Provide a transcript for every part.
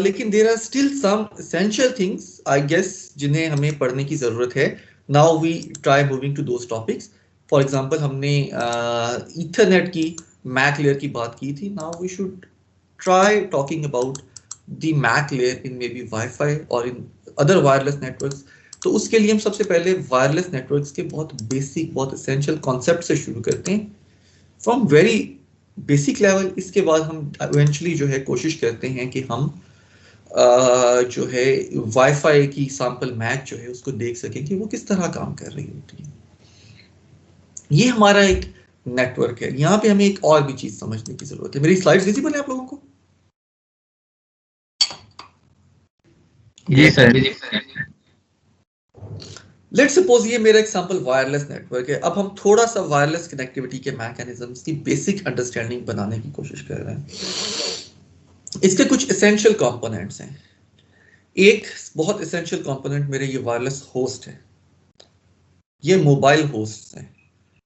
लेकिन there are still some essential things I guess जिन्हें हमें पढ़ने की जरूरत है. Now we try moving to those topics. For example हमने ईथरनेट की मैक लेयर की बात की थी. Now we should try talking about the MAC layer in maybe Wi-Fi or in other wireless networks. तो उसके लिए हम सबसे पहले वायरलेस नेटवर्क्स के बहुत बेसिक, बहुत एसेंशियल कॉन्सेप्ट से शुरू करते हैं फ्रॉम वेरी बेसिक लेवल. इसके बाद हम इवेंचुअली जो है कोशिश करते हैं कि हम जो है वाईफाई की सैंपल मैक जो है उसको देख सकें कि वो किस तरह काम कर रही होती है. ये हमारा एक नेटवर्क है. यहाँ पे हमें एक और भी चीज समझने की जरूरत है. मेरी स्लाइड्स विजिबल है आप लोगों को? जी सर. लेट्स सपोज ये मेरा एग्जांपल वायरलेस नेटवर्क है. अब हम थोड़ा सा वायरलेस कनेक्टिविटी के मैकेनिज्म्स की बेसिक अंडरस्टैंडिंग बनाने की कोशिश कर रहे हैं. इसके कुछ एसेंशियल कंपोनेंट्स हैं. एक बहुत एसेंशियल कंपोनेंट मेरे ये वायरलेस होस्ट है. ये मोबाइल होस्ट हैं.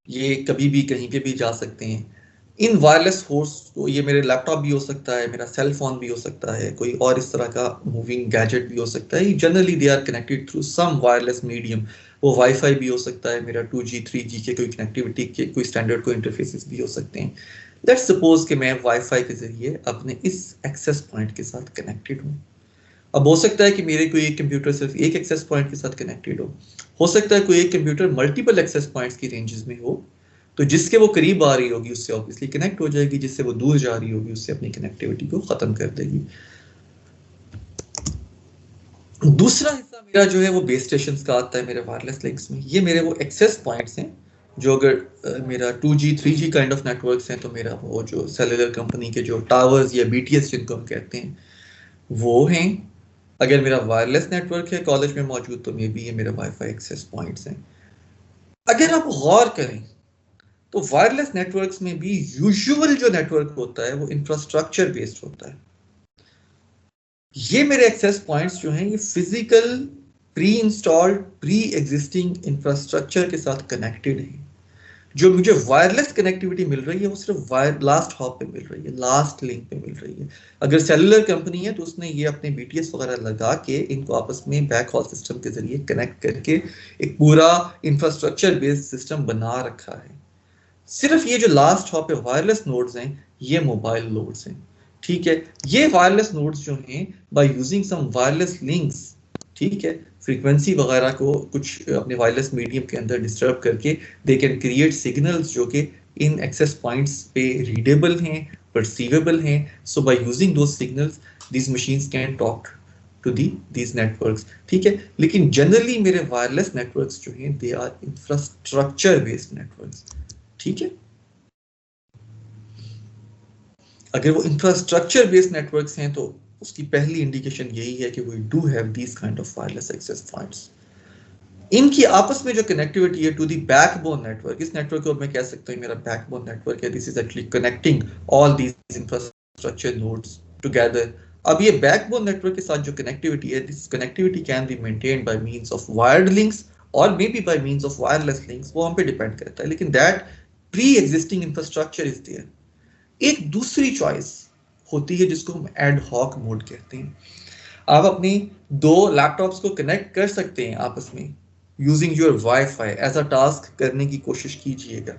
ये कभी भी कहीं पे भी जा सकते हैं. इन वायरलेस होस्ट को, ये मेरे लैपटॉप भी हो सकता है, मेरा सेल फोन भी हो सकता है, कोई और इस तरह का मूविंग गैजेट भी हो सकता है. Generally they are connected through some wireless medium. वो वाईफाई भी हो सकता है, मेरा 2G 3G के कोई कनेक्टिविटी के कोई स्टैंडर्ड को इंटरफेसेस भी हो सकते हैं. लेट्स सपोज कि मैं वाईफाई के जरिए अपने इस एक्सेस पॉइंट के साथ कनेक्टेड हूँ. अब हो सकता है कि मेरे कोई एक कंप्यूटर सिर्फ एक एक्सेस पॉइंट के साथ कनेक्टेड हो सकता है कोई एक कंप्यूटर मल्टीपल एक्सेस पॉइंट्स की रेंजेस में हो. तो जिसके वो करीब आ रही होगी उससे ऑब्वियसली कनेक्ट हो जाएगी, जिससे वो दूर जा रही होगी उससे अपनी कनेक्टिविटी को खत्म कर देगी. दूसरा हिस्सा मेरा जो है वो बेस स्टेशन का आता है मेरे वायरलेस लिंक्स में. ये मेरे वो एक्सेस पॉइंट्स हैं जो अगर मेरा 2G 3G kind of networks हैं तो मेरा वो जो सेलुलर कंपनी के जो टावर्स या BTS जिनको हम कहते हैं वो हैं. अगर मेरा वायरलेस नेटवर्क है कॉलेज में मौजूद तो मे बी ये मेरा वाईफाई एक्सेस पॉइंट्स हैं. अगर आप गौर करें तो वायरलेस नेटवर्क्स में भी यूजुअल जो नेटवर्क होता है वो इंफ्रास्ट्रक्चर बेस्ड होता है. ये मेरे एक्सेस पॉइंट्स जो हैं ये physical pre installed pre existing infrastructure के साथ कनेक्टेड हैं. जो मुझे वायरलेस कनेक्टिविटी मिल रही है वो सिर्फ लास्ट हॉप पे मिल रही है, लास्ट लिंक पे मिल रही है. अगर सेलुलर कंपनी है तो उसने ये अपने BTS वगैरह लगा के इनको आपस में बैक हॉल सिस्टम के जरिए कनेक्ट करके एक पूरा इंफ्रास्ट्रक्चर बेस्ड सिस्टम बना रखा है. सिर्फ ये जो लास्ट हॉप पे वायरलेस नोड्स हैं ये मोबाइल नोड्स हैं. ठीक है, ये वायरलेस नोड्स जो हैं by using some wireless links, ठीक है, फ्रीक्वेंसी वगैरह को कुछ अपने वायरलेस मीडियम के अंदर डिस्टर्ब करके दे कैन क्रिएट सिग्नल्स जो कि इन एक्सेस पॉइंट्स पे रीडेबल हैं, परसीवेबल हैं. So by using those signals these machines can talk to these networks. ठीक है, लेकिन जनरली मेरे वायरलेस नेटवर्क्स जो हैं they are infrastructure based networks. ठीक है, अगर वो इंफ्रास्ट्रक्चर बेस्ड नेटवर्क्स हैं तो उसकी पहली इंडिकेशन यही है कि we do have these kind of wireless access points. इनकी आपस में जो कनेक्टिविटी है टू द बैकबोन नेटवर्क, इस नेटवर्क को मैं कह सकता हूं मेरा बैकबोन नेटवर्क है. This is actually connecting all these infrastructure nodes together. अब ये बैकबोन नेटवर्क के साथ जो कनेक्टिविटी है, this connectivity can be maintained by means of wired links और maybe by means of wireless links. वो हम पे डिपेंड करता है, लेकिन that pre existing infrastructure is there. एक दूसरी चॉइस होती है जिसको हम एड हॉक मोड कहते हैं. आप अपनी दो लैपटॉप्स को कनेक्ट कर सकते हैं आपस में using your wifi. As a task करने की कोशिश कीजिएगा.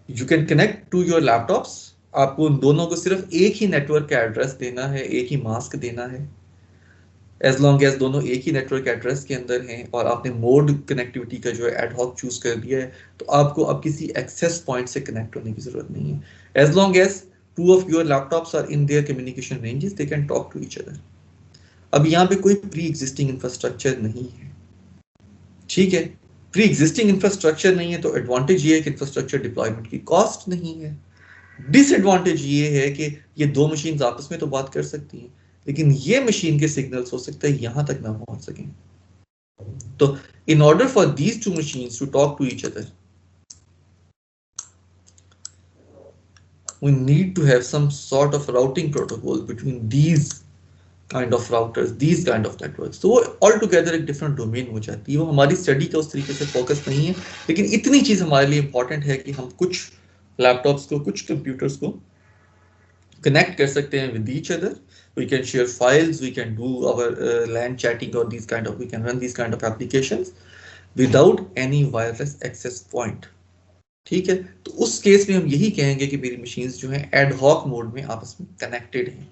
You can connect to your laptops. आपको उन दोनों को सिर्फ एक ही नेटवर्क का एड्रेस देना है, एक ही मास्क देना है. एज लॉन्ग एज दोनों एक ही नेटवर्क एड्रेस के अंदर हैं और आपने मोड कनेक्टिविटी का जो है एड हॉक चूज कर दिया है तो आपको अब किसी एक्सेस पॉइंट से कनेक्ट होने की जरूरत नहीं है. As long as two of your laptops are in their communication ranges, they can talk to each other. अब यहाँ पे कोई प्री एग्जिस्टिंग इंफ्रास्ट्रक्चर नहीं है. ठीक है, प्री एग्जिस्टिंग इंफ्रास्ट्रक्चर नहीं है तो एडवांटेज ये है कि इंफ्रास्ट्रक्चर डिप्लॉयमेंट की कॉस्ट नहीं है. डिसएडवांटेज ये है कि ये दो मशीन्स आपस में तो बात कर सकती हैं लेकिन ये मशीन के सिग्नल्स हो सकता है यहाँ तक ना पहुंच सकें. तो in order for these two machines to talk to each other we need to have some sort of routing protocol between these kind of routers, these kind of networks. तो वो all together एक different domain हो जाती है. वो हमारी study का उस तरीके से फोकस नहीं है, लेकिन इतनी चीज हमारे लिए इंपॉर्टेंट है कि हम कुछ लैपटॉप्स को, कुछ कंप्यूटर्स को कनेक्ट कर सकते हैं with each other we can share files, we can do our LAN chatting, or these kind of, we can run these kind of applications without any wireless access point। ठीक है, तो उस case में हम यही कहेंगे कि मेरी मशीन्स जो हैं एड हॉक मोड में आपस में कनेक्टेड हैं।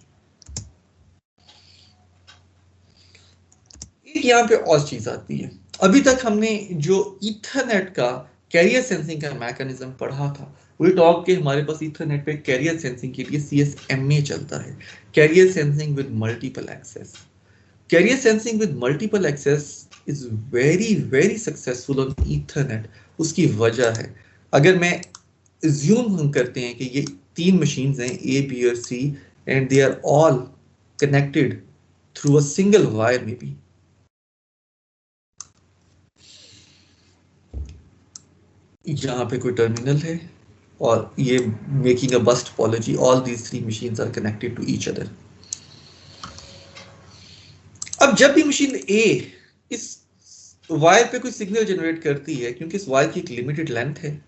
एक यहाँ पे और चीज आती है, अभी तक हमने जो ईथरनेट का कैरियर सेंसिंग का मैकेनिज्म पढ़ा था, वी टॉक के हमारे पास ईथरनेट पे कैरियर सेंसिंग के लिए CSMA चलता है, carrier sensing with multiple access. Carrier sensing with multiple access is very very successful on Ethernet. उसकी वजह है, अगर मैं assume हम करते हैं कि ये 3 मशीन्स हैं A, B और C and they are all connected through a single wire maybe, यहाँ पे कोई टर्मिनल है और ये making a bus topology, all these 3 machines are connected to each other. अब जब भी मशीन A इस वायर पे कोई सिग्नल जनरेट करती है, क्योंकि इस वायर की एक लिमिटेड लेंथ है,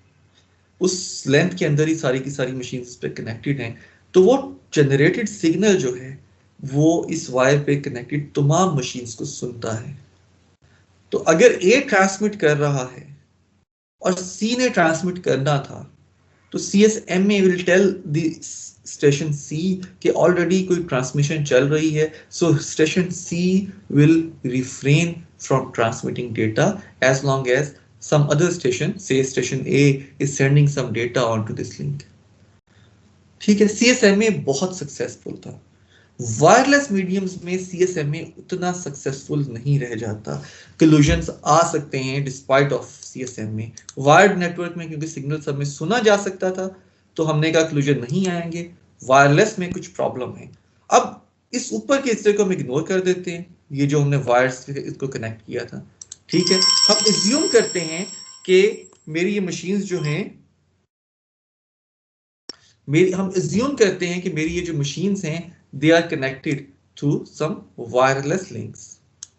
उस लेंथ के अंदर ही सारी की सारी मशीन्स पे कनेक्टेड हैं, तो वो जनरेटेड सिग्नल जो है वो इस वायर पे कनेक्टेड तमाम मशीन्स को सुनता है। तो अगर A ट्रांसमिट कर रहा है और C ने ट्रांसमिट करना था, तो CSMA will tell the station C कि ऑलरेडी कोई ट्रांसमिशन चल रही है, so station C will refrain from transmitting data as long as some other station, say station A, is sending some data onto this link। ठीक है, CSMA बहुत successful था। Wireless mediums में CSMA उतना सक्सेसफुल नहीं रह जाता, collisions आ सकते हैं despite of CSMA। Wired network में क्योंकि सिग्नल सब में सुना जा सकता था, तो हमने कहा collision नहीं आएंगे, वायरलेस में कुछ प्रॉब्लम है। अब इस ऊपर के हिस्से को हम इग्नोर कर देते हैं, ये जो हमने वायर्स से इसको कनेक्ट किया था, ठीक है। हम एज्यूम करते हैं कि मेरी ये मशीन्स जो हैं, हम एज्यूम करते हैं कि मेरी ये जो मशीन्स हैं, they are connected through some wireless links।